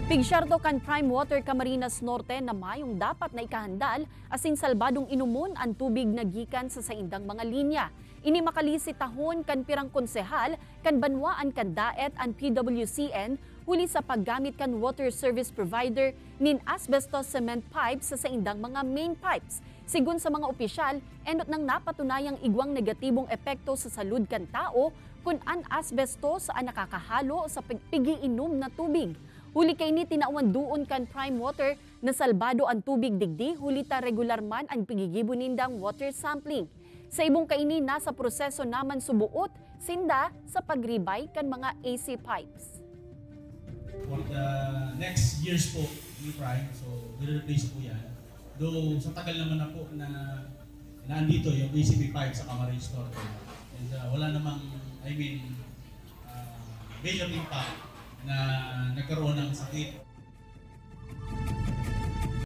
Pigsyarto kan Prime Water Camarines Norte na mayong dapat na ikahandal asin salbadong inumon ang tubig na gikan sa saindang mga linya. Ini makalisi tahon kan pirang konsehal kan banwaan kan daet ang PWCN huli sa paggamit kan water service provider nin asbestos cement pipes sa saindang mga main pipes. Sigun sa mga opisyal, endot nang napatunayang igwang negatibong epekto sa salud kan tao kung an asbestos ang nakakahalo sa pigiinom na tubig. Huli kay ni tinauan doon kan Prime Water na salbado ang tubig digdi huli ta regular man ang pigigibunindang water sampling. Sa ibong kaini nasa proseso naman subuot sinda sa pagribay kan mga AC pipes. For the next years po ni Prime, so i-replace po yan. Though sa tagal naman na po na naandito yung ACP pipe sa Camarines Norte. And wala namang, major impact na nagkaroon ng sakit.